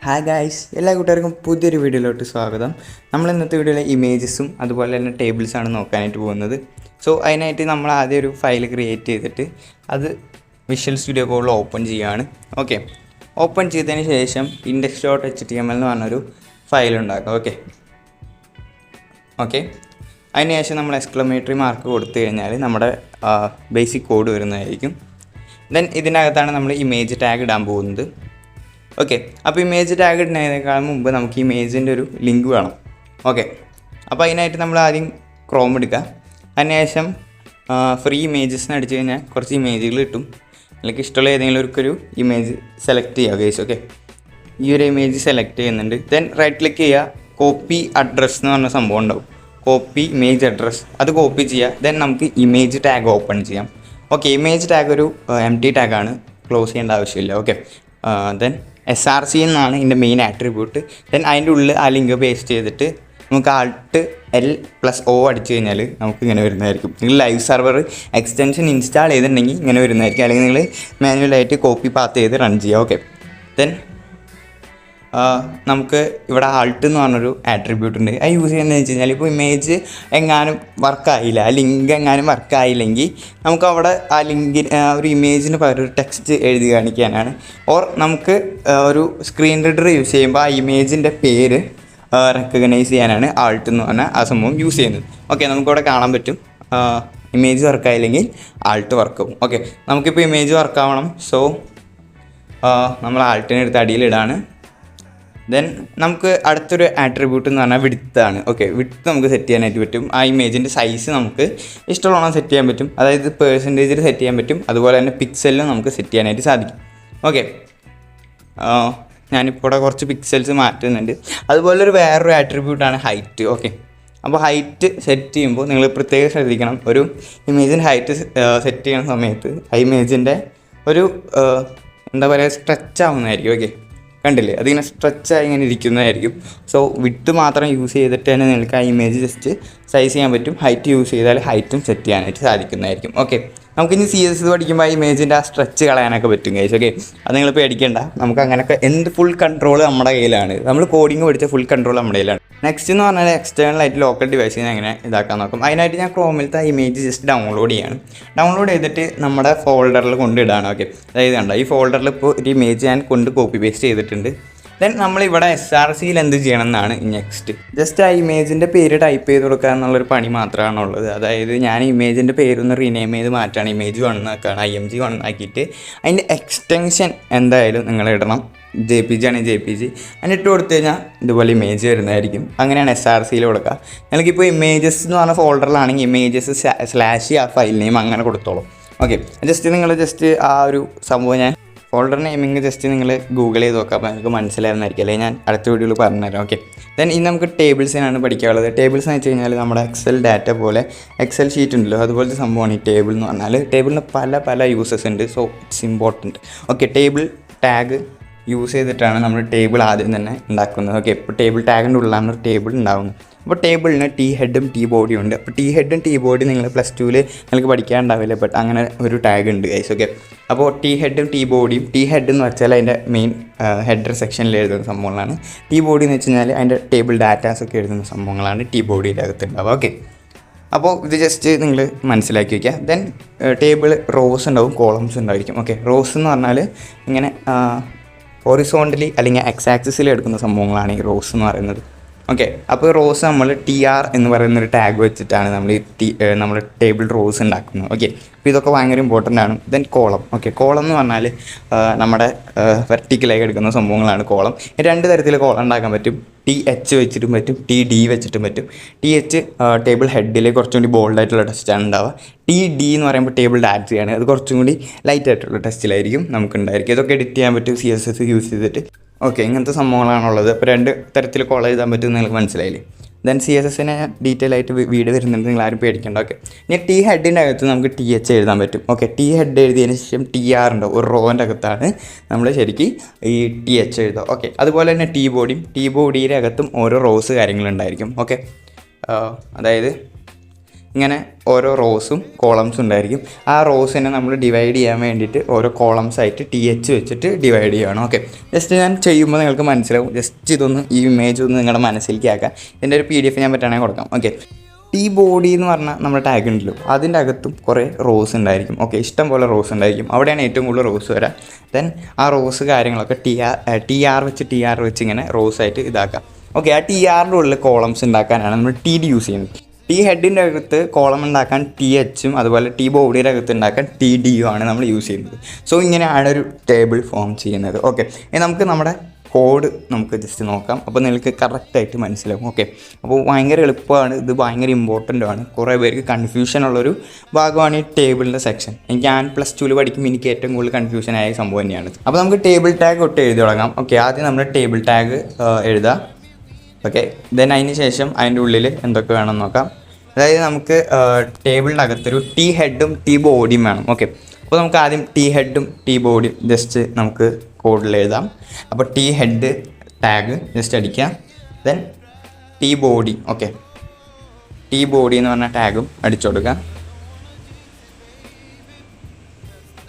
Hi guys, എല്ലാ കൂട്ടുകാർക്കും പുതിയൊരു വീഡിയോയിലോട്ട് സ്വാഗതം. നമ്മൾ ഇന്നത്തെ വീഡിയോയിലെ ഇമേജസും അതുപോലെ തന്നെ ടേബിൾസാണ് നോക്കാനായിട്ട് പോകുന്നത്. സോ അതിനായിട്ട് നമ്മൾ ആദ്യം ഒരു ഫയൽ ക്രിയേറ്റ് ചെയ്തിട്ട് അത് വിഷ്വൽ സ്റ്റുഡിയോ കോഡിൽ ഓപ്പൺ ചെയ്യുകയാണ്. ഓക്കെ, ഓപ്പൺ ചെയ്തതിന് ശേഷം index.html എന്ന് പറഞ്ഞൊരു ഫയൽ ഉണ്ടാക്കുക. ഓക്കെ, അതിനുശേഷം നമ്മൾ എക്സ്ക്ലമേറ്ററി മാർക്ക് കൊടുത്തു കഴിഞ്ഞാൽ നമ്മുടെ ബേസിക് കോഡ് വരുന്നതായിരിക്കും. ദെൻ ഇതിനകത്താണ് നമ്മൾ ഇമേജ് ടാഗ് ഇടാൻ പോകുന്നത്. ഓക്കെ, അപ്പോൾ ഇമേജ് ടാഗ് ഇടുന്നതിനേക്കാൾ മുമ്പ് നമുക്ക് ഇമേജിൻ്റെ ഒരു ലിങ്ക് വേണം. ഓക്കെ, അപ്പോൾ അതിനായിട്ട് നമ്മൾ ആദ്യം ക്രോം എടുക്കുക. അതിനുശേഷം ഫ്രീ ഇമേജസ് എന്ന് അടിച്ചു കഴിഞ്ഞാൽ കുറച്ച് ഇമേജുകൾ കിട്ടും. അല്ലെങ്കിൽ ഇഷ്ടമുള്ള ഏതെങ്കിലും ഒരു ഇമേജ് സെലക്ട് ചെയ്യുക ഗൈസ്. ഓക്കെ, ഈ ഒരു ഇമേജ് സെലക്ട് ചെയ്യുന്നുണ്ട്. ദെൻ റൈറ്റ് ക്ലിക്ക് ചെയ്യുക, കോപ്പി അഡ്രസ്സ് എന്ന് പറഞ്ഞ സംഭവം ഉണ്ടാവും. കോപ്പി ഇമേജ് അഡ്രസ്സ്, അത് കോപ്പി ചെയ്യുക. ദെൻ നമുക്ക് ഇമേജ് ടാഗ് ഓപ്പൺ ചെയ്യാം. ഓക്കെ, ഇമേജ് ടാഗ് ഒരു എംപ്റ്റി ടാഗാണ്, ക്ലോസ് ചെയ്യേണ്ട ആവശ്യമില്ല. ഓക്കെ, ദെൻ SRC എന്നാണ് ഇതിൻ്റെ മെയിൻ ആട്രിബ്യൂട്ട്. ദെൻ അതിൻ്റെ ഉള്ളിൽ ആ ലിങ്ക് പേസ്റ്റ് ചെയ്തിട്ട് നമുക്ക് Alt+O അടിച്ചു കഴിഞ്ഞാൽ നമുക്ക് ഇങ്ങനെ വരുന്നതായിരിക്കും. നിങ്ങൾ ലൈവ് സെർവർ എക്സ്റ്റൻഷൻ ഇൻസ്റ്റാൾ ചെയ്തിട്ടുണ്ടെങ്കിൽ ഇങ്ങനെ വരുന്നതായിരിക്കും. അല്ലെങ്കിൽ നിങ്ങൾ മാനുവലായിട്ട് കോപ്പി പാത്ത് ചെയ്ത് റൺ ചെയ്യുക. ഓക്കെ, ദെൻ നമുക്ക് ഇവിടെ ആൾട്ട് എന്ന് പറഞ്ഞൊരു ആട്രിബ്യൂട്ട് ഉണ്ട്. അത് യൂസ് ചെയ്യുന്നതെന്ന് വെച്ച് കഴിഞ്ഞാൽ ഇപ്പോൾ ഇമേജ് എങ്ങാനും വർക്കായില്ല, ആ ലിങ്ക് എങ്ങാനും വർക്കായില്ലെങ്കിൽ നമുക്ക് അവിടെ ആ ലിങ്കിന് ഒരു ഇമേജിന് പകരം ഒരു ടെക്സ്റ്റ് എഴുതി കാണിക്കാനാണ്. ഓർ നമുക്ക് ഒരു സ്ക്രീൻ റീഡർ യൂസ് ചെയ്യുമ്പോൾ ആ ഇമേജിൻ്റെ പേര് റെക്കഗ്നൈസ് ചെയ്യാനാണ് ആൾട്ട് എന്ന് പറഞ്ഞാൽ ആ സംഭവം യൂസ് ചെയ്യുന്നത്. ഓക്കെ, നമുക്കിവിടെ കാണാൻ പറ്റും ഇമേജ് വർക്കായില്ലെങ്കിൽ ആൾട്ട് വർക്കാവും. ഓക്കെ, നമുക്കിപ്പോൾ ഇമേജ് വർക്കാവണം. സോ നമ്മൾ ആൾട്ടിനെ എടുത്ത് അടിയിലിടാണ്. ദെൻ നമുക്ക് അടുത്തൊരു ആട്രിബ്യൂട്ട് എന്ന് പറഞ്ഞാൽ വിഡ്ത്താണ്. ഓക്കെ, വിഡ്ത്ത് നമുക്ക് സെറ്റ് ചെയ്യാനായിട്ട് പറ്റും. ആ ഇമേജിൻ്റെ സൈസ് നമുക്ക് ഇഷ്ടമുള്ള സെറ്റ് ചെയ്യാൻ പറ്റും. അതായത് പെർസെൻറ്റേജിൽ സെറ്റ് ചെയ്യാൻ പറ്റും. അതുപോലെ തന്നെ പിക്സലിലും നമുക്ക് സെറ്റ് ചെയ്യാനായിട്ട് സാധിക്കും. ഓക്കെ, ഞാനിപ്പോൾ ഇവിടെ കുറച്ച് പിക്സൽസ് മാറ്റുന്നുണ്ട്. അതുപോലെ വേറൊരു ആട്രിബ്യൂട്ടാണ് ഹൈറ്റ്. ഓക്കെ, അപ്പോൾ ഹൈറ്റ് സെറ്റ് ചെയ്യുമ്പോൾ നിങ്ങൾ പ്രത്യേകം ശ്രദ്ധിക്കണം. ഒരു ഇമേജിൻ്റെ ഹൈറ്റ് സെറ്റ് ചെയ്യുന്ന സമയത്ത് ആ ഇമേജിൻ്റെ ഒരു എന്താ പറയുക സ്ട്രെച്ച് ആവുന്നതായിരിക്കും. ഓക്കെ, കണ്ടില്ലേ, അതിങ്ങനെ സ്ട്രെച്ചായി ഇങ്ങനെ ഇരിക്കുന്നതായിരിക്കും. സോ വിഡ്ത്ത് മാത്രം യൂസ് ചെയ്തിട്ട് തന്നെ നിങ്ങൾക്ക് ആ ഇമേജ് ജസ്റ്റ് സൈസ് ചെയ്യാൻ പറ്റും. ഹൈറ്റ് യൂസ് ചെയ്താൽ ഹൈറ്റും സെറ്റ് ചെയ്യാനായിട്ട് സാധിക്കുന്നതായിരിക്കും. ഓക്കെ, നമുക്കിനി CSS പഠിക്കുമ്പോൾ ആ ഇമേജിൻ്റെ ആ സ്ട്രെച്ച് കളയാനൊക്കെ പറ്റും ഗൈസ്. ഓക്കെ, അത് നിങ്ങൾ പേടിക്കേണ്ട. നമുക്ക് അങ്ങനെയൊക്കെ ഫുൾ കൺട്രോൾ നമ്മുടെ കയ്യിലാണ്. നമ്മൾ കോഡിങ് പഠിച്ച ഫുൾ കൺട്രോൾ നമ്മുടെ കയ്യിലാണ്. നെക്സ്റ്റ് എന്ന് പറഞ്ഞാൽ എക്സ്റ്റേണലായിട്ട് ലോക്കൽ ഡിവൈസിനെ എങ്ങനെ ഇതാക്കാൻ നോക്കും. അതിനായിട്ട് ഞാൻ ക്രോമിലത്തെ ഇമേജ് ജസ്റ്റ് ഡൗൺലോഡ് ചെയ്യാണ്. ഡൗൺലോഡ് ചെയ്തിട്ട് നമ്മുടെ ഫോൾഡറിൽ കൊണ്ടിടാണ്. ഓക്കെ, അതായത് കണ്ട ഈ ഫോൾഡറിൽ ഇപ്പോൾ ഒരു ഇമേജ് ഞാൻ കോപ്പി പേസ്റ്റ് ചെയ്തിട്ടുണ്ട്. ദെൻ നമ്മളിവിടെ SRCയിൽ എന്ത് ചെയ്യണം എന്നാണ് നെക്സ്റ്റ്. ജസ്റ്റ് ആ ഇമേജിൻ്റെ പേര് ടൈപ്പ് ചെയ്ത് കൊടുക്കുക എന്നുള്ളൊരു പണി മാത്രമാണുള്ളത്. അതായത് ഞാൻ ഇമേജിൻ്റെ പേരൊന്ന് റീനെയിം ചെയ്ത് മാറ്റാണ്. ഇമേജ് 1 ആക്കുകയാണ്, IMG 1 ആക്കിയിട്ട് അതിൻ്റെ എക്സ്റ്റൻഷൻ എന്തായാലും നിങ്ങൾ ഇടണം. JPG ആണെങ്കിൽ JPG അതിനിട്ട് കൊടുത്തു കഴിഞ്ഞാൽ ഇതുപോലെ ഇമേജ് വരുന്നതായിരിക്കും. അങ്ങനെയാണ് SRCയിൽ കൊടുക്കുക. നിങ്ങൾക്കിപ്പോൾ ഇമേജസ് എന്ന് പറഞ്ഞ ഫോൾഡറിലാണെങ്കിൽ ഇമേജസ് / ആ ഫയൽ നെയിം അങ്ങനെ കൊടുത്തോളൂ. ഓക്കെ, ജസ്റ്റ് ആ ഒരു സംഭവം ഞാൻ ഫോൾഡർ നെയിമിങ് ജസ്റ്റ് നിങ്ങൾ ഗൂഗിൾ ചെയ്ത് നോക്കാം. അപ്പോൾ നിങ്ങൾക്ക് മനസ്സിലായിരുന്നായിരിക്കും. അല്ലെങ്കിൽ ഞാൻ അടുത്ത വീഡിയോയിൽ പറഞ്ഞുതരാം. ഓക്കെ, ദെൻ ഇനി നമുക്ക് ടേബിൾസിനാണ് പഠിക്കാനുള്ളത്. ടേബിൾസ് എന്ന് വെച്ച് കഴിഞ്ഞാൽ നമ്മുടെ എക്സൽ ഡാറ്റ പോലെ എക്സൽ ഷീറ്റ് ഉണ്ടല്ലോ, അതുപോലത്തെ സംഭവമാണ് ഈ ടേബിൾ എന്ന് പറഞ്ഞാൽ. ടേബിളിന് പല യൂസസ് ഉണ്ട്. So it's important. Okay, table tag use ചെയ്തിട്ടാണ് നമ്മൾ ടേബിൾ ആദ്യം തന്നെ ഉണ്ടാക്കുന്നത്. ഓക്കെ, ഇപ്പോൾ ടേബിൾ ടാഗിൻ്റെ ഉള്ളിലാണ് ഒരു ടേബിൾ ഉണ്ടാകുന്നത്. അപ്പോൾ ടേബിളിന് T ഹെഡും T ബോഡിയും ഉണ്ട്. അപ്പോൾ T ഹെഡും T ബോഡി നിങ്ങൾ +2 നിങ്ങൾക്ക് പഠിക്കാനുണ്ടാവില്ല, ബട്ട് അങ്ങനെ ഒരു ടാഗ് ഉണ്ട് ഗൈസ്. ഓക്കെ, അപ്പോൾ T ഹെഡും T ബോഡിയും, T ഹെഡ് എന്ന് വെച്ചാൽ അതിൻ്റെ മെയിൻ ഹെഡർ സെക്ഷനിൽ എഴുതുന്ന സംഭവങ്ങളാണ്. T ബോഡി എന്ന് വെച്ച് കഴിഞ്ഞാൽ അതിൻ്റെ ടേബിൾ ഡാറ്റാസൊക്കെ എഴുതുന്ന സംഭവങ്ങളാണ് T ബോഡിയുടെ അകത്തുണ്ടാവുക. ഓക്കെ, അപ്പോൾ ഇത് ജസ്റ്റ് നിങ്ങൾ മനസ്സിലാക്കി വയ്ക്കുക. ദെൻ ടേബിൾ റോസ് ഉണ്ടാവും, കോളംസ് ഉണ്ടായിരിക്കും. ഓക്കെ, റോസ് എന്ന് പറഞ്ഞാൽ ഇങ്ങനെ ഹൊറിസോണ്ടലി അല്ലെങ്കിൽ X ആക്സിസിൽ എടുക്കുന്ന സംഭവങ്ങളാണ് ഈ റോസ് എന്ന് പറയുന്നത്. ഓക്കെ, അപ്പോൾ റോസ് നമ്മൾ TR എന്ന് പറയുന്നൊരു ടാഗ് വെച്ചിട്ടാണ് നമ്മൾ ടേബിൾ റോസ് ഉണ്ടാക്കുന്നത്. ഓക്കെ, അപ്പോൾ ഇതൊക്കെ ഭയങ്കര ഇമ്പോർട്ടൻ്റ് ആണ്. Then column. ഓക്കെ, കോളം എന്ന് പറഞ്ഞാൽ നമ്മുടെ വെർട്ടിക്കലായി എടുക്കുന്ന സംഭവങ്ങളാണ് കോളം. 2 തരത്തിൽ കോളം ഉണ്ടാക്കാൻ പറ്റും. TH വെച്ചിട്ടും പറ്റും, TD വെച്ചിട്ടും പറ്റും. TH ടേബിൾ ഹെഡിൽ കുറച്ചും കൂടി ബോൾഡായിട്ടുള്ള ടെസ്റ്റാണ് ഉണ്ടാവുക. TD എന്ന് പറയുമ്പോൾ ടേബിൾ ഡാറ്റയാണ്, അത് കുറച്ചും കൂടി ലൈറ്റ് ആയിട്ടുള്ള ടെസ്റ്റിലായിരിക്കും നമുക്കുണ്ടായിരിക്കും. ഇതൊക്കെ എഡിറ്റ് ചെയ്യാൻ പറ്റും CSS യൂസ് ചെയ്തിട്ട്. ഓക്കെ, ഇങ്ങനത്തെ സംഭവങ്ങളാണുള്ളത്. അപ്പോൾ 2 തരത്തിൽ കോൾ എഴുതാൻ പറ്റും നിങ്ങൾക്ക് മനസ്സിലായില്ലേ. ദെൻ CSSനെ ഡീറ്റെയിൽ ആയിട്ട് വീഡിയോ വരുന്നുണ്ട്, നിങ്ങൾ ആരും പേടിക്കേണ്ട. ഓക്കെ, ഇനി T ഹെഡിൻ്റെ അകത്ത് നമുക്ക് TH എഴുതാൻ പറ്റും. ഓക്കെ, T ഹെഡ് എഴുതിയതിന് ശേഷം TR ഉണ്ടാവും, ഒരു റോൻ്റെ അകത്താണ് നമ്മൾ ശരിക്കും ഈ TH എഴുതുക. ഓക്കെ, അതുപോലെ തന്നെ T ബോഡിയുടെ അകത്തും ഓരോ റോസ് കാര്യങ്ങളുണ്ടായിരിക്കും. ഓക്കെ, അതായത് ഇങ്ങനെ ഓരോ റോസും കോളംസും ഉണ്ടായിരിക്കും. ആ റോസിനെ നമ്മൾ ഡിവൈഡ് ചെയ്യാൻ വേണ്ടിയിട്ട് ഓരോ കോളംസ് ആയിട്ട് TH വെച്ചിട്ട് ഡിവൈഡ് ചെയ്യണം. ഓക്കെ, ജസ്റ്റ് ഞാൻ ചെയ്യുമ്പോൾ നിങ്ങൾക്ക് മനസ്സിലാവും. ജസ്റ്റ് ഇതൊന്ന് ഈ ഇമേജ് ഒന്ന് നിങ്ങളുടെ മനസ്സിലേക്ക് ആക്കാം. ഇതിൻ്റെ ഒരു PDF ഞാൻ പറ്റുകയാണെങ്കിൽ കൊടുക്കാം. ഓക്കെ, ടീ ബോഡി എന്ന് പറഞ്ഞാൽ നമ്മുടെ ടാഗ് ഉണ്ടല്ലോ, അതിൻ്റെ അകത്തും കുറേ റോസ് ഉണ്ടായിരിക്കും. ഓക്കെ, ഇഷ്ടം പോലെ റോസ് ഉണ്ടായിരിക്കും. അവിടെയാണ് ഏറ്റവും കൂടുതൽ റോസ് വരാം. ദെൻ ആ റോസ് കാര്യങ്ങളൊക്കെ TR വെച്ച് ഇങ്ങനെ റോസായിട്ട് ഇതാക്കാം. ഓക്കെ, ആ TRൻ്റെ ഉള്ളിൽ കോളംസ് ഉണ്ടാക്കാനാണ് നമ്മൾ TD യൂസ് ചെയ്യുന്നത്. T ഹെഡിൻ്റെ അകത്ത് കോളം ഉണ്ടാക്കാൻ THും അതുപോലെ T ബോഡിയുടെ അകത്ത് ഉണ്ടാക്കാൻ TDയും ആണ് നമ്മൾ യൂസ് ചെയ്യുന്നത്. സോ ഇങ്ങനെയാണ് ഒരു ടേബിൾ ഫോം ചെയ്യുന്നത്. ഓക്കെ, ഇനി നമുക്ക് നമ്മുടെ കോഡ് നമുക്ക് ജസ്റ്റ് നോക്കാം. അപ്പോൾ നിങ്ങൾക്ക് കറക്റ്റായിട്ട് മനസ്സിലാവും. ഓക്കെ, അപ്പോൾ ഭയങ്കര എളുപ്പമാണ്, ഇത് ഭയങ്കര ഇമ്പോർട്ടൻ്റ് ആണ്. കുറേ പേർക്ക് കൺഫ്യൂഷൻ ഉള്ളൊരു ഭാഗമാണ് ഈ ടേബിളിൻ്റെ സെക്ഷൻ. ഞാൻ +2 പഠിക്കുമ്പോൾ എനിക്ക് ഏറ്റവും കൂടുതൽ കൺഫ്യൂഷൻ ആയ സംഭവം തന്നെയാണ്. അപ്പോൾ നമുക്ക് ടേബിൾ ടാഗ് തൊട്ട് എഴുതി തുടങ്ങാം. ഓക്കെ, ആദ്യം നമ്മൾ ടേബിൾ ടാഗ് എഴുതാം. ഓക്കെ, ദെൻ അതിന് ശേഷം അതിൻ്റെ ഉള്ളിൽ എന്തൊക്കെ വേണമെന്ന് നോക്കാം. അതായത് നമുക്ക് ടേബിളിൻ്റെ അകത്തൊരു T ഹെഡും T ബോഡിയും വേണം. ഓക്കെ, അപ്പോൾ നമുക്ക് ആദ്യം T ഹെഡും T ബോഡിയും ജസ്റ്റ് നമുക്ക് കോഡിൽ എഴുതാം. അപ്പോൾ T ഹെഡ് ടാഗ് ജസ്റ്റ് അടിക്കാം. Then T body. Okay, T body എന്ന് പറഞ്ഞ ടാഗും അടിച്ചു കൊടുക്കാം.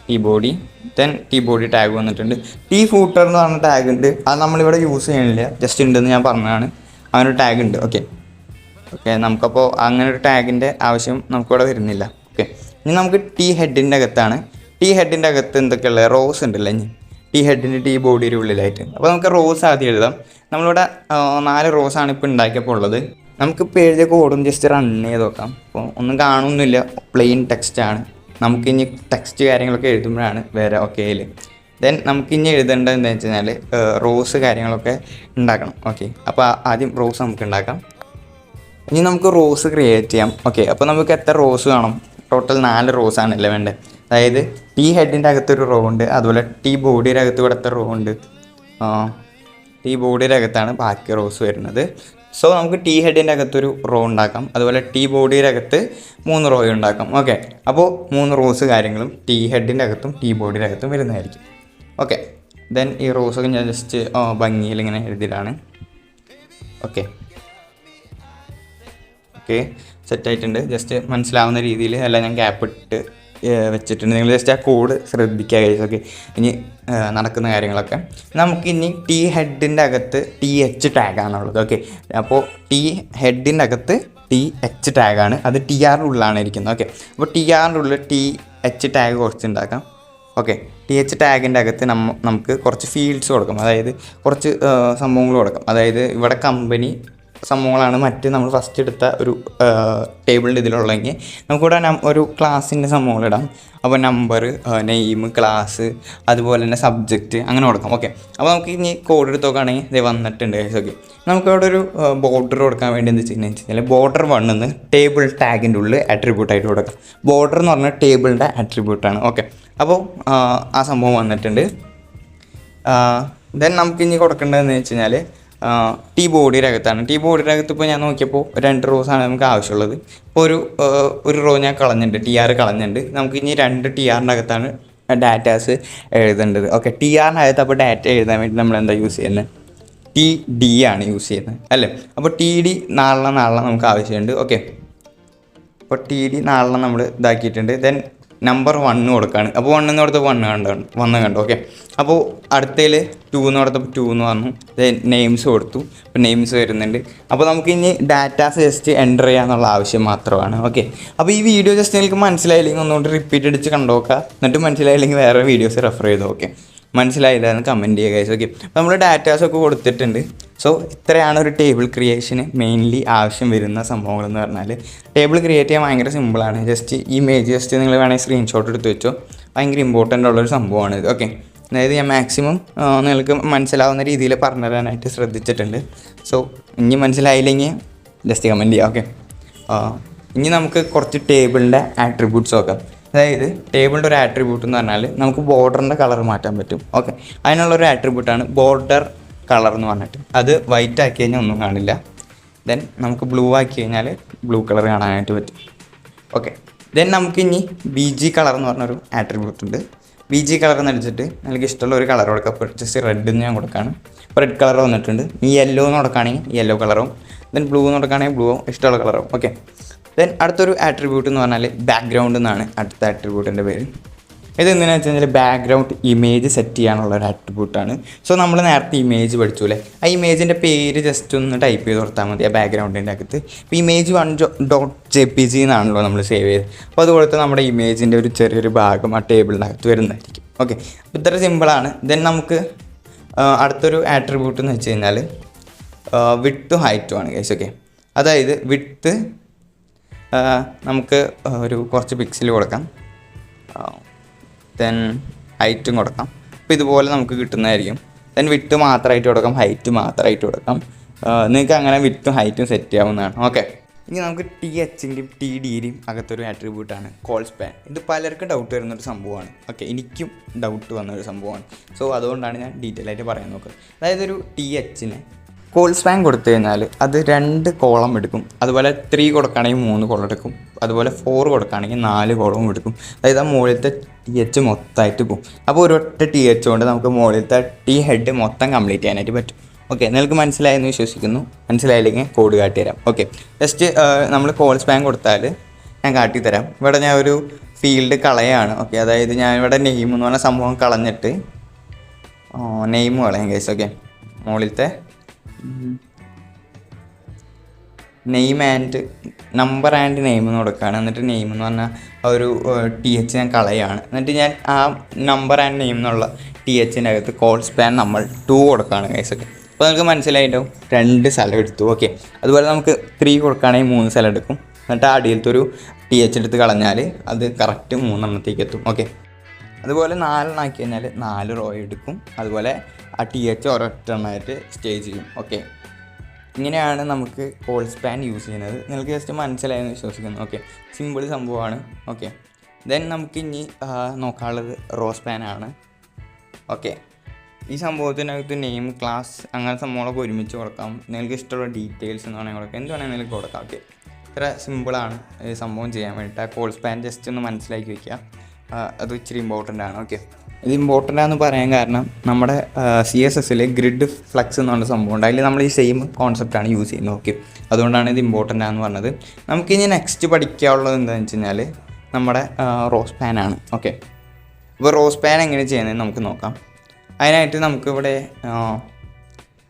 T body, then T body tag വന്നിട്ടുണ്ട്. T ഫൂട്ടർ എന്ന് പറഞ്ഞ ടാഗ് ഉണ്ട്. അത് നമ്മളിവിടെ യൂസ് ചെയ്യണില്ല, ജസ്റ്റ് ഉണ്ടെന്ന് ഞാൻ പറഞ്ഞതാണ്. അങ്ങനൊരു ടാഗ് ഉണ്ട്. ഓക്കെ, നമുക്കപ്പോൾ അങ്ങനെ ഒരു ടാഗിൻ്റെ ആവശ്യം നമുക്കിവിടെ വരുന്നില്ല. ഓക്കെ, ഇനി നമുക്ക് T ഹെഡിൻ്റെ അകത്താണ്. T ഹെഡിൻ്റെ അകത്ത് എന്തൊക്കെയുള്ള റോസ് ഉണ്ടല്ലോ, ഇനി T ഹെഡിൻ്റെ T ബോഡിയുടെ ഉള്ളിലായിട്ട്. അപ്പോൾ നമുക്ക് റോസ് ആദ്യം എഴുതാം. നമ്മളിവിടെ 4 റോസാണ് ഇപ്പോൾ ഉണ്ടാക്കിയപ്പോൾ ഉള്ളത്. നമുക്കിപ്പോൾ എഴുതിയ കോഡും ജസ്റ്റ് റൺ ചെയ്ത് നോക്കാം. അപ്പോൾ ഒന്നും കാണുന്നില്ല, പ്ലെയിൻ ടെക്സ്റ്റാണ്. നമുക്കിനി ടെക്സ്റ്റ് കാര്യങ്ങളൊക്കെ എഴുതുമ്പോഴാണ് വേറെ ഓക്കെയിൽ. ദെൻ നമുക്കിനി എഴുതേണ്ടത് എന്താണെന്ന് വെച്ച് കഴിഞ്ഞാൽ റോസ് കാര്യങ്ങളൊക്കെ ഉണ്ടാക്കണം. ഓക്കെ, അപ്പോൾ ആദ്യം റോസ് നമുക്ക് ഉണ്ടാക്കാം. ഇനി നമുക്ക് റോസ് ക്രിയേറ്റ് ചെയ്യാം. ഓക്കെ, അപ്പോൾ നമുക്ക് എത്ര റോസ് വേണം? ടോട്ടൽ 4 റോസാണല്ലേ വേണ്ടത്. അതായത് T ഹെഡിൻ്റെ അകത്തൊരു റോ ഉണ്ട്, അതുപോലെ T ബോഡിയുടെ അകത്ത് ഇവിടെ എത്ര റോ ഉണ്ട്? T ബോഡിയുടെ അകത്താണ് ബാക്കി റോസ് വരുന്നത്. സോ നമുക്ക് T ഹെഡിൻ്റെ അകത്തൊരു റോ ഉണ്ടാക്കാം, അതുപോലെ T ബോഡിയുടെ അകത്ത് 3 റോ ഉണ്ടാക്കാം. ഓക്കെ, അപ്പോൾ 3 റോസ് കാര്യങ്ങളും T ഹെഡിൻ്റെ അകത്തും T ബോഡിയുടെ അകത്തും വരുന്നതായിരിക്കും. ഓക്കെ, ദെൻ ഈ റോസൊക്കെ ഞാൻ ജസ്റ്റ് ഭംഗിയിൽ ഇങ്ങനെ എഴുതിയിട്ടാണ്. ഓക്കെ, സെറ്റായിട്ടുണ്ട്. ജസ്റ്റ് മനസ്സിലാവുന്ന രീതിയിൽ എല്ലാം ഞാൻ ഗ്യാപ്പ് ഇട്ട് വെച്ചിട്ടുണ്ട്. നിങ്ങൾ ജസ്റ്റ് ആ കോഡ് ശ്രദ്ധിക്കുക. ഓക്കെ, ഇനി നടക്കുന്ന കാര്യങ്ങളൊക്കെ നമുക്കിനി T ഹെഡിൻ്റെ അകത്ത് TH ടാഗാണുള്ളത്. ഓക്കെ, അപ്പോൾ T ഹെഡിൻ്റെ അകത്ത് TH ടാഗാണ്, അത് TRൻ്റെ ഉള്ളിലാണ് ഇരിക്കുന്നത്. ഓക്കെ, അപ്പോൾ TRൻ്റെ ഉള്ളിൽ TH ടാഗ് കുറച്ച് ഉണ്ടാക്കാം. ഓക്കെ, TH ടാഗിൻ്റെ അകത്ത് നമുക്ക് കുറച്ച് ഫീൽഡ്സ് കൊടുക്കാം, അതായത് കുറച്ച് സംഭവങ്ങൾ കൊടുക്കാം. അതായത് ഇവിടെ കമ്പനി സംഭവങ്ങളാണ് മറ്റ് നമ്മൾ ഫസ്റ്റ് എടുത്ത ഒരു ടേബിളിൻ്റെ ഇതിലുള്ളതെങ്കിൽ നമുക്കിവിടെ ഒരു ക്ലാസ്സിൻ്റെ സംഭവങ്ങളിടാം. അപ്പോൾ നമ്പർ, നെയിം, ക്ലാസ്, അതുപോലെ തന്നെ സബ്ജക്റ്റ് അങ്ങനെ കൊടുക്കാം. ഓക്കെ, അപ്പോൾ നമുക്ക് ഇനി കോഡ് എടുത്ത് നോക്കുകയാണെങ്കിൽ ഇത് വന്നിട്ടുണ്ട്. ഓക്കെ, നമുക്കവിടെ ഒരു ബോർഡർ കൊടുക്കാൻ വേണ്ടി എന്ത് ചെയ്യുന്നത് വെച്ചാൽ ബോർഡർ 1 എന്ന് ടേബിൾ ടാഗിൻ്റെ ഉള്ളിൽ ആട്രിബ്യൂട്ടായിട്ട് കൊടുക്കാം. ബോർഡർ എന്ന് പറഞ്ഞാൽ ടേബിളിൻ്റെ ആട്രിബ്യൂട്ടാണ്. ഓക്കെ, അപ്പോൾ ആ സംഭവം വന്നിട്ടുണ്ട്. ദെൻ നമുക്കിനി കൊടുക്കേണ്ടതെന്ന് വെച്ച് കഴിഞ്ഞാൽ T ബോഡിയുടെ അകത്താണ്. T ബോഡിയുടെ അകത്ത് ഇപ്പോൾ ഞാൻ നോക്കിയപ്പോൾ 2 റോസാണ് നമുക്ക് ആവശ്യമുള്ളത്. ഇപ്പോൾ ഒരു റോ ഞാൻ കളഞ്ഞിട്ടുണ്ട്, TR കളഞ്ഞിട്ടുണ്ട്. നമുക്ക് ഇനി 2 TRൻ്റെ അകത്താണ് ഡാറ്റാസ് എഴുതേണ്ടത്. ഓക്കെ, TRൻ്റെ അകത്ത് അപ്പോൾ ഡാറ്റ എഴുതാൻ വേണ്ടി നമ്മൾ എന്താ യൂസ് ചെയ്യുന്നത്? TD ആണ് യൂസ് ചെയ്യുന്നത് അല്ലേ. അപ്പോൾ TD 4 നമുക്ക് ആവശ്യമുണ്ട്. ഓക്കെ, അപ്പോൾ TD 4 നമ്മൾ ഇതാക്കിയിട്ടുണ്ട്. ദെൻ നമ്പർ 1 കൊടുക്കുകയാണ്. അപ്പോൾ 1 എന്ന് കൊടുത്തപ്പോൾ 1 കണ്ടു. ഓക്കെ, അപ്പോൾ അടുത്തതിൽ 2 എന്ന് കൊടുത്തപ്പോൾ 2 എന്ന് വന്നു. നെയിംസ് കൊടുത്തു, അപ്പോൾ നെയിംസ് വരുന്നുണ്ട്. അപ്പോൾ നമുക്ക് ഇനി ഡാറ്റാസ് ജസ്റ്റ് എൻ്റർ ചെയ്യാന്നുള്ള ആവശ്യം മാത്രമാണ്. ഓക്കെ, അപ്പോൾ ഈ വീഡിയോ ജസ്റ്റ് നിങ്ങൾക്ക് മനസ്സിലായില്ലെങ്കിൽ ഒന്നുകൊണ്ട് റിപ്പീറ്റ് അടിച്ച് കണ്ടോക്കുക. എന്നിട്ട് മനസ്സിലായില്ലെങ്കിൽ വേറെ വീഡിയോസ് റെഫർ ചെയ്ത് നോക്കെ. മനസ്സിലായില്ലാന്ന് കമൻറ്റ് ചെയ്യുക ഗൈസ്. ഓക്കെ, അപ്പോൾ നമ്മൾ ഡാറ്റാസൊക്കെ കൊടുത്തിട്ടുണ്ട്. സോ ഇത്രയാണ് ഒരു ടേബിൾ ക്രിയേഷന് മെയിൻലി ആവശ്യം വരുന്ന സംഭവങ്ങളെന്ന് പറഞ്ഞാൽ. ടേബിൾ ക്രിയേറ്റ് ചെയ്യാൻ ഭയങ്കര സിമ്പിളാണ്. ജസ്റ്റ് ഇമേജ് ജസ്റ്റ് നിങ്ങൾ വേണമെങ്കിൽ സ്ക്രീൻഷോട്ട് എടുത്ത് വെച്ചോ. ഭയങ്കര ഇമ്പോർട്ടൻ്റ് ഉള്ളൊരു സംഭവമാണ് ഇത്. ഓക്കെ, അതായത് ഞാൻ മാക്സിമം നിങ്ങൾക്ക് മനസ്സിലാവുന്ന രീതിയിൽ പറഞ്ഞു തരാനായിട്ട് ശ്രദ്ധിച്ചിട്ടുണ്ട്. സോ ഇനി മനസ്സിലായില്ലെങ്കിൽ ജസ്റ്റ് കമൻറ്റ് ചെയ്യാം. ഓക്കെ, ഇനി നമുക്ക് കുറച്ച് ടേബിളിൻ്റെ ആട്രിബ്യൂട്ട്സ് നോക്കാം. അതായത് ടേബിളിൻ്റെ ഒരു ആട്രിബ്യൂട്ട് എന്ന് പറഞ്ഞാൽ നമുക്ക് ബോർഡറിൻ്റെ കളർ മാറ്റാൻ പറ്റും. ഓക്കെ, അതിനുള്ളൊരു ആട്രിബ്യൂട്ടാണ് ബോർഡർ കളർ എന്ന് പറഞ്ഞിട്ട്. അത് വൈറ്റ് ആക്കി കഴിഞ്ഞാൽ ഒന്നും കാണില്ല. ദെൻ നമുക്ക് ബ്ലൂ ആക്കി കഴിഞ്ഞാൽ ബ്ലൂ കളർ കാണാനായിട്ട് പറ്റും. ഓക്കെ, ദെൻ നമുക്ക് ഇനി BG കളർ എന്ന് പറഞ്ഞൊരു ആട്രിബ്യൂട്ട് ഉണ്ട്. BG കളർ എന്ന് അടിച്ചിട്ട് എനിക്ക് ഇഷ്ടമുള്ള ഒരു കളർ കൊടുക്കാം. അപ്പോൾ ജസ്റ്റ് റെഡ് എന്ന് ഞാൻ കൊടുക്കുകയാണ്. അപ്പോൾ റെഡ് കളർ വന്നിട്ടുണ്ട്. ഈ യെല്ലോ എന്ന് കൊടുക്കുകയാണെങ്കിൽ യെല്ലോ കളറും, ദെൻ ബ്ലൂ എന്ന് കൊടുക്കുകയാണെങ്കിൽ ബ്ലൂ ഇഷ്ടമുള്ള കളറും. ഓക്കെ, ദെൻ അടുത്തൊരു ആട്രിബ്യൂട്ട് എന്ന് പറഞ്ഞാൽ ബാക്ക്ഗ്രൗണ്ട് എന്നാണ് അടുത്ത ആട്രിബ്യൂട്ടിൻ്റെ പേര്. ഇത് എന്തിനാണെന്ന് വെച്ച് കഴിഞ്ഞാൽ ബാക്ക്ഗ്രൗണ്ട് ഇമേജ് സെറ്റ് ചെയ്യാനുള്ള ഒരു ആട്രിബ്യൂട്ടാണ്. സോ നമ്മൾ നേരത്തെ ഇമേജ് പഠിച്ചു അല്ലേ, ആ ഇമേജിൻ്റെ പേര് ജസ്റ്റ് ഒന്ന് ടൈപ്പ് ചെയ്ത് കൊടുത്താൽ മതി ആ ബാക്ക്ഗ്രൗണ്ടിൻ്റെ അകത്ത്. ഇപ്പോൾ image1.jpg എന്നാണല്ലോ നമ്മൾ സേവ് ചെയ്ത്, അപ്പോൾ അതുപോലത്തെ നമ്മുടെ ഇമേജിൻ്റെ ഒരു ചെറിയൊരു ഭാഗം ആ ടേബിളിൻ്റെ അകത്ത് വരുന്നതായിരിക്കും. ഓക്കെ, അപ്പോൾ ഇത്ര സിമ്പിളാണ്. ദെൻ നമുക്ക് അടുത്തൊരു ആട്രിബ്യൂട്ട് എന്ന് വെച്ച് കഴിഞ്ഞാൽ വിഡ്ത്തും ഹൈറ്റും ആണ് ഗൈസ്. ഓക്കെ, അതായത് വിഡ്ത്ത് നമുക്ക് ഒരു കുറച്ച് പിക്സൽ കൊടുക്കാം, ദെൻ ഹൈറ്റും കൊടുക്കാം. അപ്പോൾ ഇതുപോലെ നമുക്ക് കിട്ടുന്നതായിരിക്കും. ദെൻ വിഡ്ത്ത് മാത്രമായിട്ട് കൊടുക്കാം, ഹൈറ്റ് മാത്രമായിട്ട് കൊടുക്കാം. നിങ്ങൾക്ക് അങ്ങനെ വിഡ്ത്തും ഹൈറ്റും സെറ്റ് ചെയ്യാവുന്നതാണ്. ഓക്കെ, ഇനി നമുക്ക് THൻ്റെയും TDയുടെയും അകത്തൊരു ആട്രിബ്യൂട്ടാണ് കോൾ സ്പാൻ. ഇത് പലർക്കും ഡൗട്ട് വരുന്നൊരു സംഭവമാണ്. ഓക്കെ, എനിക്കും ഡൗട്ട് വന്നൊരു സംഭവമാണ്. സോ അതുകൊണ്ടാണ് ഞാൻ ഡീറ്റെയിൽ ആയിട്ട് പറയാൻ നോക്കുന്നത്. അതായത് ഒരു THന് കോൾ സ്പാൻ കൊടുത്തു കഴിഞ്ഞാൽ അത് 2 കോളം എടുക്കും. അതുപോലെ 3 കൊടുക്കുകയാണെങ്കിൽ 3 കോളം എടുക്കും. അതുപോലെ 4 കൊടുക്കുകയാണെങ്കിൽ 4 കോളവും എടുക്കും. അതായത് ആ മുകളിലത്തെ TH മൊത്തമായിട്ട് പോകും. അപ്പോൾ ഒരൊറ്റ TH കൊണ്ട് നമുക്ക് മുകളിലത്തെ T ഹെഡ് മൊത്തം കംപ്ലീറ്റ് ചെയ്യാനായിട്ട് പറ്റും. ഓക്കെ, നിങ്ങൾക്ക് മനസ്സിലായെന്ന് വിശ്വസിക്കുന്നു. മനസ്സിലായില്ലെങ്കിൽ കോഡ് കാട്ടിത്തരാം. ഓക്കെ, ജസ്റ്റ് നമ്മൾ കോൾ സ്പാൻ കൊടുത്താൽ ഞാൻ കാട്ടിത്തരാം. ഇവിടെ ഞാൻ ഒരു ഫീൽഡ് കളയാണ്. ഓക്കെ, അതായത് ഞാൻ ഇവിടെ നെയിം എന്ന് പറഞ്ഞ സംഭവം കളഞ്ഞിട്ട് നെയിം കളയാം കേസ്. ഓക്കെ, മുകളിലത്തെ name and number and name എന്ന് കൊടുക്കുകയാണ്. എന്നിട്ട് നെയിം എന്ന് പറഞ്ഞാൽ ആ ഒരു TH ഞാൻ കളയാണ്. എന്നിട്ട് ഞാൻ ആ നമ്പർ ആൻഡ് നെയിം എന്നുള്ള THൻ്റെ അകത്ത് കോൾ സ്പാൻ നമ്മൾ 2 കൊടുക്കുകയാണ് ഗൈസ്. ഒക്കെ, അപ്പോൾ നിങ്ങൾക്ക് മനസ്സിലായിട്ടുണ്ടാവും 2 സ്ഥലം എടുത്തു. ഓക്കെ, അതുപോലെ നമുക്ക് 3 കൊടുക്കുകയാണെങ്കിൽ 3 സ്ഥലം എടുക്കും. എന്നിട്ട് അടിയിലത്തെ ഒരു TH എടുത്ത് കളഞ്ഞാൽ അത് കറക്റ്റ് 3 എണ്ണത്തേക്ക് എത്തും. ഓക്കെ, അതുപോലെ 4 ആക്കി കഴിഞ്ഞാൽ 4 റോ എടുക്കും. അതുപോലെ ആ TH ഒരൊറ്റ എണ്ണമായിട്ട് സ്റ്റേ ചെയ്യും. ഓക്കെ, ഇങ്ങനെയാണ് നമുക്ക് കോൾ സ്പാൻ യൂസ് ചെയ്യുന്നത്. നിങ്ങൾക്ക് ജസ്റ്റ് മനസ്സിലായെന്ന് വിശ്വസിക്കുന്നു. ഓക്കെ, സിമ്പിൾ സംഭവമാണ്. ഓക്കെ, ദെൻ നമുക്ക് ഇനി നോക്കാനുള്ളത് റോ സ്പാനാണ്. ഓക്കെ, ഈ സംഭവത്തിനകത്ത് നെയിം, ക്ലാസ് അങ്ങനെ സംഭവങ്ങളൊക്കെ ഒരുമിച്ച് കൊടുക്കാം. നിങ്ങൾക്ക് ഇഷ്ടമുള്ള ഡീറ്റെയിൽസ് എന്ന് വേണമെങ്കിൽ കൊടുക്കാം, എന്ത് വേണമെങ്കിൽ നിങ്ങൾക്ക് കൊടുക്കാം. ഓക്കെ, ഇത്ര സിമ്പിളാണ് ഈ സംഭവം ചെയ്യാൻ വേണ്ടിയിട്ട്. ആ കോൾ സ്പാൻ ജസ്റ്റ് ഒന്ന് മനസ്സിലാക്കി വയ്ക്കുക, അത് ഇച്ചിരി ഇമ്പോർട്ടൻ്റ് ആണ്. ഓക്കെ, ഇത് ഇമ്പോർട്ടൻ്റ് ആണെന്ന് പറയാൻ കാരണം നമ്മുടെ CSSൽ ഗ്രിഡ് ഫ്ലക്സ് എന്ന് പറഞ്ഞ സംഭവം ഉണ്ട്. അതിൽ നമ്മൾ ഈ സെയിം കോൺസെപ്റ്റാണ് യൂസ് ചെയ്യുന്നത്. ഓക്കെ, അതുകൊണ്ടാണ് ഇത് ഇമ്പോർട്ടൻ്റ് ആണെന്ന് പറഞ്ഞത്. നമുക്കിനി നെക്സ്റ്റ് പഠിക്കാനുള്ളത് എന്താണെന്ന് വെച്ച് കഴിഞ്ഞാൽ നമ്മുടെ റോ സ്പാനാണ്. ഓക്കെ, അപ്പോൾ റോ സ്പാൻ എങ്ങനെ ചെയ്യുന്നത് നമുക്ക് നോക്കാം. അതിനായിട്ട് നമുക്കിവിടെ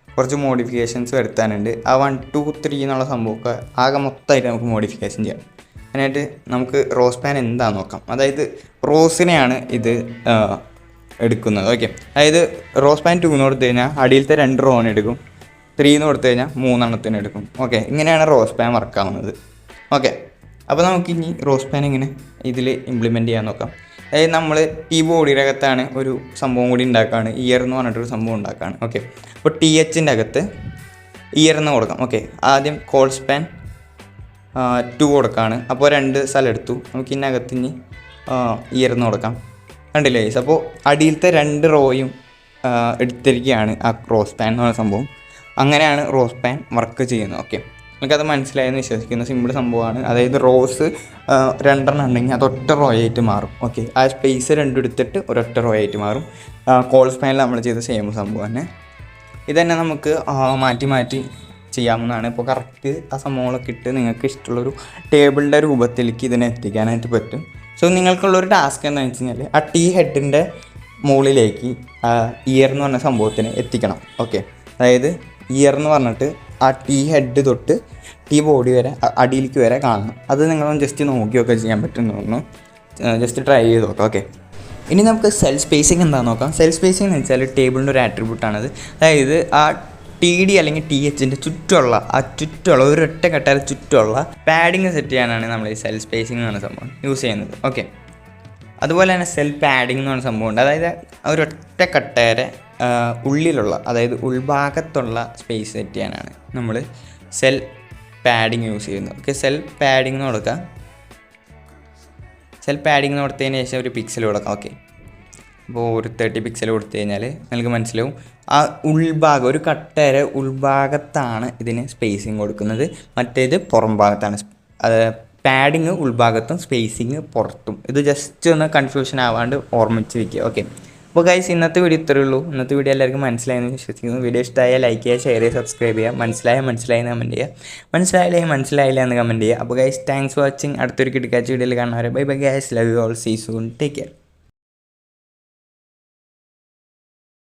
കുറച്ച് മോഡിഫിക്കേഷൻസ് വരുത്താനുണ്ട്. ആ 1 2 3 എന്നുള്ള സംഭവമൊക്കെ ആകെ മൊത്തമായിട്ട് നമുക്ക് മോഡിഫിക്കേഷൻ ചെയ്യാം. അതിനായിട്ട് നമുക്ക് റോ സ്പാൻ എന്താണെന്ന് നോക്കാം. അതായത് റോസിനെയാണ് ഇത് എടുക്കുന്നത്. ഓക്കെ, അതായത് റോ സ്പാൻ 2 എന്ന് കൊടുത്തു കഴിഞ്ഞാൽ അടിയിലത്തെ 2 റോന് എടുക്കും. 3 എന്ന് കൊടുത്തു കഴിഞ്ഞാൽ 3 എണ്ണത്തിന് എടുക്കും. ഓക്കെ, ഇങ്ങനെയാണ് റോ സ്പാൻ വർക്കാവുന്നത്. ഓക്കെ, അപ്പോൾ നമുക്കിനി റോ സ്പാൻ എങ്ങനെ ഇതിൽ ഇംപ്ലിമെൻറ്റ് ചെയ്യാൻ നോക്കാം. അതായത് നമ്മൾ ഈ ബോഡിയുടെ അകത്താണ് ഒരു സംഭവം കൂടി ഉണ്ടാക്കുകയാണ്, ഇയർ എന്ന് പറഞ്ഞിട്ടൊരു സംഭവം ഉണ്ടാക്കുകയാണ്. ഓക്കെ, അപ്പോൾ THൻ്റെ അകത്ത് ഇയർ എന്ന് കൊടുക്കാം. ഓക്കെ, ആദ്യം കോൾ സ്പാൻ 2 കൊടുക്കുകയാണ്. അപ്പോൾ 2 സ്ഥലം എടുത്തു. നമുക്ക് ഇതിനകത്ത് ഇനി ഇയർ എന്ന് കൊടുക്കാം. കണ്ടില്ലേ ഗൈസ്? അപ്പോൾ അടിയിലത്തെ 2 റോയും എടുത്തിരിക്കുകയാണ് ആ റോ സ്പാൻ എന്ന് പറയുന്ന സംഭവം. അങ്ങനെയാണ് റോ സ്പാൻ വർക്ക് ചെയ്യുന്നത്. ഓക്കെ, നമുക്കത് മനസ്സിലായെന്ന് വിശ്വസിക്കുന്ന സിമ്പിൾ സംഭവമാണ്. അതായത് റോസ് 2 എണ്ണം ഉണ്ടെങ്കിൽ അത് ഒറ്റ റോ ആയിട്ട് മാറും. ഓക്കെ, ആ സ്പേസ് 2 എടുത്തിട്ട് ഒരൊറ്റ റോ ആയിട്ട് മാറും. കോൾ സ്പാനിൽ നമ്മൾ ചെയ്ത സെയിം സംഭവം തന്നെ. ഇതന്നെ നമുക്ക് മാറ്റി മാറ്റി ചെയ്യാവുന്നതാണ്. ഇപ്പോൾ കറക്റ്റ് ആ സംഭവങ്ങളൊക്കെ ഇട്ട് നിങ്ങൾക്ക് ഇഷ്ടമുള്ളൊരു ടേബിളിൻ്റെ രൂപത്തിലേക്ക് ഇതിനെ എത്തിക്കാനായിട്ട് പറ്റും. സോ നിങ്ങൾക്കുള്ളൊരു ടാസ്ക് എന്താണെന്ന് വെച്ച് കഴിഞ്ഞാൽ ആ T ഹെഡിൻ്റെ മുകളിലേക്ക് ഇയർ എന്ന് പറഞ്ഞ സംഭവത്തിന് എത്തിക്കണം. ഓക്കെ, അതായത് ഇയർ എന്ന് പറഞ്ഞിട്ട് ആ T ഹെഡ് തൊട്ട് T ബോഡി വരെ അടിയിലേക്ക് വരെ കാണണം. അത് നിങ്ങളൊന്ന് ജസ്റ്റ് നോക്കിയൊക്കെ ചെയ്യാൻ പറ്റുമെന്ന് തോന്നുന്നു. ജസ്റ്റ് ട്രൈ ചെയ്ത് നോക്കാം. ഓക്കെ, ഇനി നമുക്ക് സെൽ സ്പേസിങ് എന്താണെന്ന് നോക്കാം. സെൽ സ്പേസിംഗ് എന്ന് വെച്ചാൽ ടേബിളിൻ്റെ ഒരു ആട്രിബ്യൂട്ടാണത്. അതായത് ആ TD അല്ലെങ്കിൽ THൻ്റെ ചുറ്റുമുള്ള ഒരൊറ്റ കട്ടയുടെ ചുറ്റുമുള്ള പാഡിങ് സെറ്റ് ചെയ്യാനാണ് നമ്മൾ ഈ സെൽ സ്പേസിംഗ് എന്ന് പറഞ്ഞ സംഭവം യൂസ് ചെയ്യുന്നത്. ഓക്കെ, അതുപോലെ തന്നെ സെൽ പാഡിങ് എന്ന് പറഞ്ഞ സംഭവം ഉണ്ട്. അതായത് ഒരൊറ്റ കട്ടയുടെ ഉള്ളിലുള്ള, അതായത് ഉൾഭാഗത്തുള്ള സ്പേസ് സെറ്റ് ചെയ്യാനാണ് നമ്മൾ സെൽ പാഡിങ് യൂസ് ചെയ്യുന്നത്. ഓക്കെ, സെൽ പാഡിങ് എന്ന് കൊടുക്കുക. സെൽ പാഡിങ് എന്ന് കൊടുത്തതിന് ശേഷം ഒരു പിക്സൽ കൊടുക്കാം. ഓക്കെ, അപ്പോൾ ഒരു 30 പിക്സൽ കൊടുത്തു കഴിഞ്ഞാൽ നിങ്ങൾക്ക് മനസ്സിലാവും ആ ഉൾഭാഗം, ഒരു കട്ടയുടെ ഉൾഭാഗത്താണ് ഇതിന് സ്പേസിങ് കൊടുക്കുന്നത്. മറ്റേത് പുറം ഭാഗത്താണ്. പാഡിങ് ഉൾഭാഗത്തും സ്പേസിങ് പുറത്തും. ഇത് ജസ്റ്റ് ഒന്ന് കൺഫ്യൂഷൻ ആവാണ്ട് ഓർമ്മിച്ച് വയ്ക്കുക. ഓക്കെ, അപ്പോൾ ഗൈസ് ഇന്നത്തെ വീഡിയോ ഇത്രയേ ഉള്ളൂ. ഇന്നത്തെ വീഡിയോ എല്ലാവർക്കും മനസ്സിലായെന്ന് വിശ്വസിക്കുന്നു. വീഡിയോ ഇഷ്ടമായാൽ ലൈക്ക് ചെയ്യുക, ഷെയർ ചെയ്യുക, സബ്സ്ക്രൈബ് ചെയ്യുക. മനസ്സിലായി എന്ന് കമൻറ്റ് ചെയ്യുക. മനസ്സിലായില്ല എന്ന് കമൻറ്റ് ചെയ്യുക. അപ്പോൾ ഗൈസ് താങ്ക്സ് ഫോർ വാച്ചിങ്. അടുത്തൊരു കിടക്കാച്ച വീഡിയോയിൽ കാണുന്നവരെ bye bye guys. Love you all. See soon. Take care.